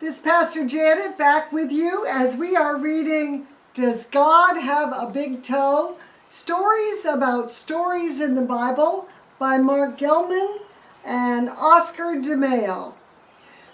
This is Pastor Janet back with you as we are reading Does God Have a Big Toe? Stories about stories in the Bible by Marc Gellman and Oscar de Mejo.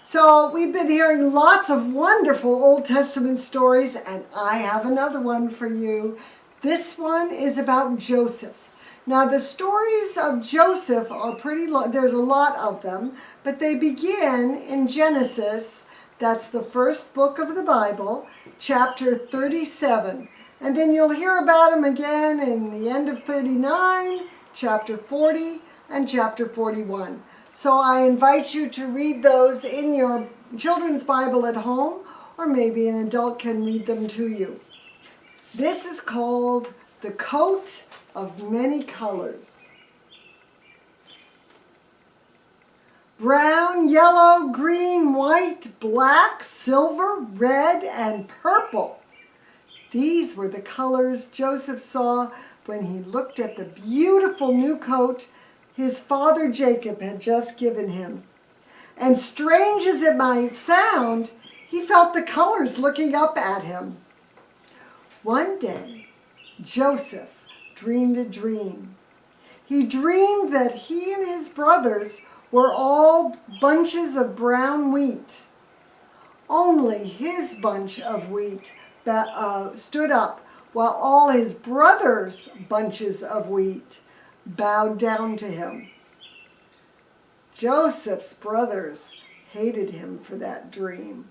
So we've been hearing lots of wonderful Old Testament stories, and I have another one for you. This one is about Joseph. Now the stories of Joseph are pretty long. There's a lot of them, but they begin in Genesis. That's the first book of the Bible, chapter 37. And then you'll hear about him again in the end of 39, chapter 40, and chapter 41. So I invite you to read those in your children's Bible at home, or maybe an adult can read them to you. This is called The Coat of Many Colors. Brown, yellow, green, white, black, silver, red, and purple. These were the colors Joseph saw when he looked at the beautiful new coat his father Jacob had just given him. And strange as it might sound, he felt the colors looking up at him. One day, Joseph dreamed a dream. He dreamed that he and his brothers were all bunches of brown wheat. Only his bunch of wheat stood up, while all his brothers' bunches of wheat bowed down to him. Joseph's brothers hated him for that dream,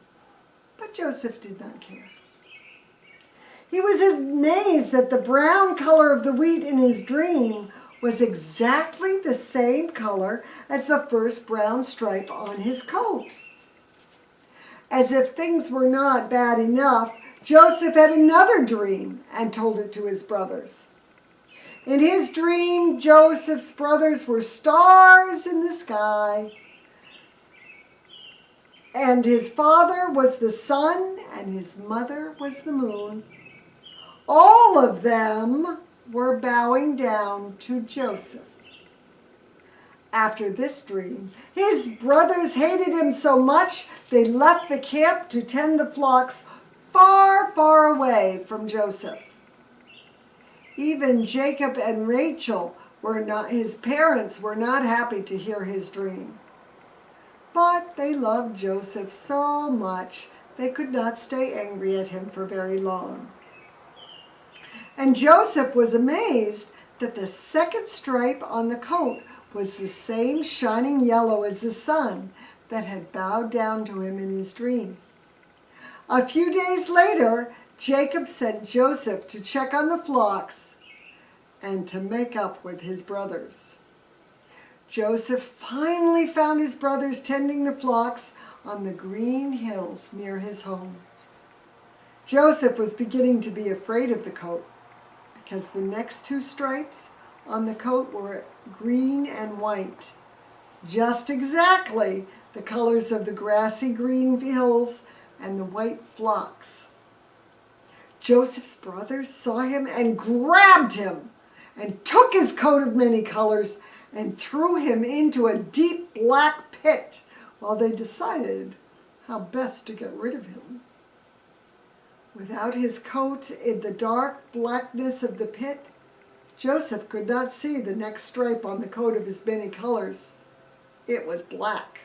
but Joseph did not care. He was amazed that the brown color of the wheat in his dream was exactly the same color as the first brown stripe on his coat. As if things were not bad enough, Joseph had another dream and told it to his brothers. In his dream, Joseph's brothers were stars in the sky, and his father was the sun, and his mother was the moon. All of them were bowing down to Joseph. After this dream, his brothers hated him so much they left the camp to tend the flocks far, far away from Joseph. Even Jacob and Rachel his parents were not happy to hear his dream. But they loved Joseph so much they could not stay angry at him for very long. And Joseph was amazed that the second stripe on the coat was the same shining yellow as the sun that had bowed down to him in his dream. A few days later, Jacob sent Joseph to check on the flocks and to make up with his brothers. Joseph finally found his brothers tending the flocks on the green hills near his home. Joseph was beginning to be afraid of the coat, because the next two stripes on the coat were green and white, just exactly the colors of the grassy green hills and the white flocks. Joseph's brothers saw him and grabbed him and took his coat of many colors and threw him into a deep black pit while they decided how best to get rid of him. Without his coat in the dark blackness of the pit, Joseph could not see the next stripe on the coat of his many colors. It was black.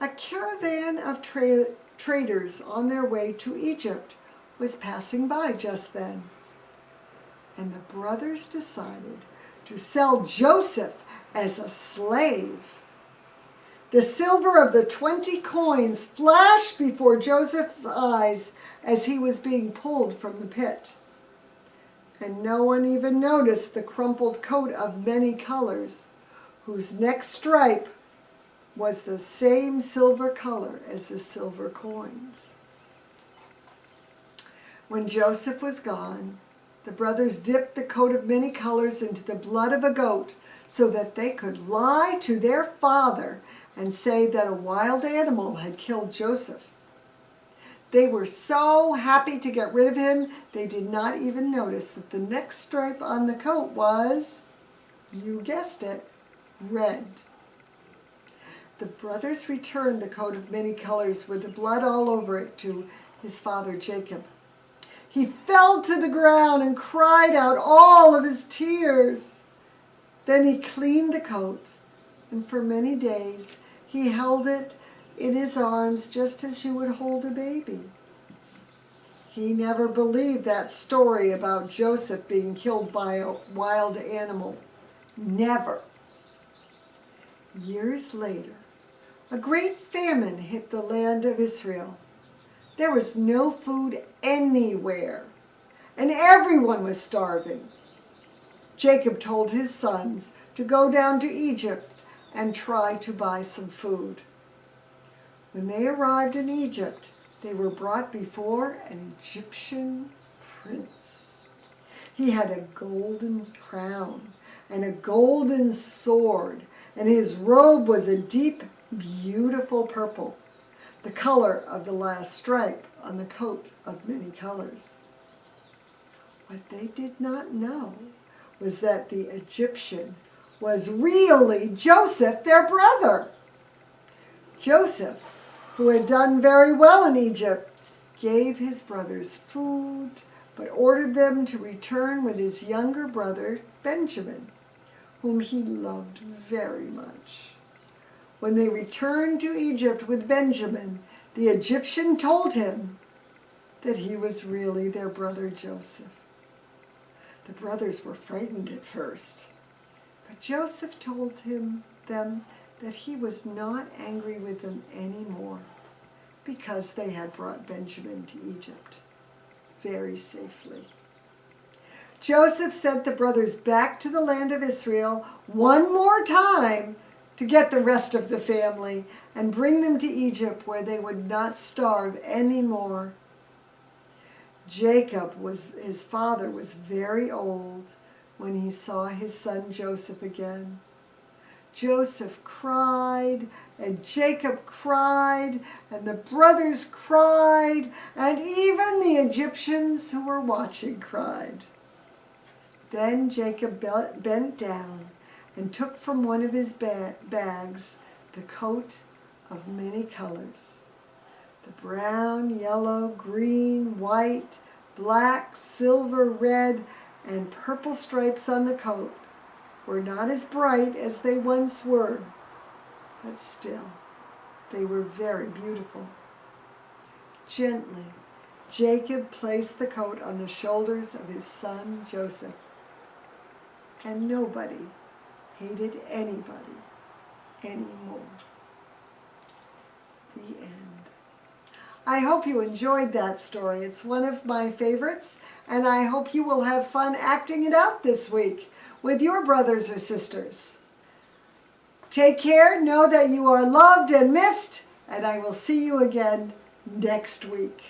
A caravan of traders on their way to Egypt was passing by just then, and the brothers decided to sell Joseph as a slave. The silver of the 20 coins flashed before Joseph's eyes as he was being pulled from the pit. And no one even noticed the crumpled coat of many colors, whose next stripe was the same silver color as the silver coins. When Joseph was gone, the brothers dipped the coat of many colors into the blood of a goat so that they could lie to their father and say that a wild animal had killed Joseph. They were so happy to get rid of him, they did not even notice that the next stripe on the coat was, you guessed it, red. The brothers returned the coat of many colors with the blood all over it to his father Jacob. He fell to the ground and cried out all of his tears. Then he cleaned the coat, and for many days he held it in his arms just as you would hold a baby. He never believed that story about Joseph being killed by a wild animal. Never. Years later, a great famine hit the land of Israel. There was no food anywhere, and everyone was starving. Jacob told his sons to go down to Egypt and try to buy some food. When they arrived in Egypt, they were brought before an Egyptian prince. He had a golden crown and a golden sword, and his robe was a deep, beautiful purple, the color of the last stripe on the coat of many colors. What they did not know was that the Egyptian was really Joseph, their brother. Joseph, who had done very well in Egypt, gave his brothers food, but ordered them to return with his younger brother, Benjamin, whom he loved very much. When they returned to Egypt with Benjamin, the Egyptian told him that he was really their brother Joseph. The brothers were frightened at first, but Joseph told them that he was not angry with them anymore because they had brought Benjamin to Egypt very safely. Joseph sent the brothers back to the land of Israel one more time to get the rest of the family and bring them to Egypt where they would not starve anymore. Jacob, his father, was very old when he saw his son Joseph again. Joseph cried, and Jacob cried, and the brothers cried, and even the Egyptians who were watching cried. Then Jacob bent down and took from one of his bags the coat of many colors. The brown, yellow, green, white, black, silver, red, and purple stripes on the coat were not as bright as they once were, but still, they were very beautiful. Gently, Jacob placed the coat on the shoulders of his son Joseph, and nobody hated anybody anymore. The end. I hope you enjoyed that story. It's one of my favorites, and I hope you will have fun acting it out this week with your brothers or sisters. Take care, know that you are loved and missed, and I will see you again next week.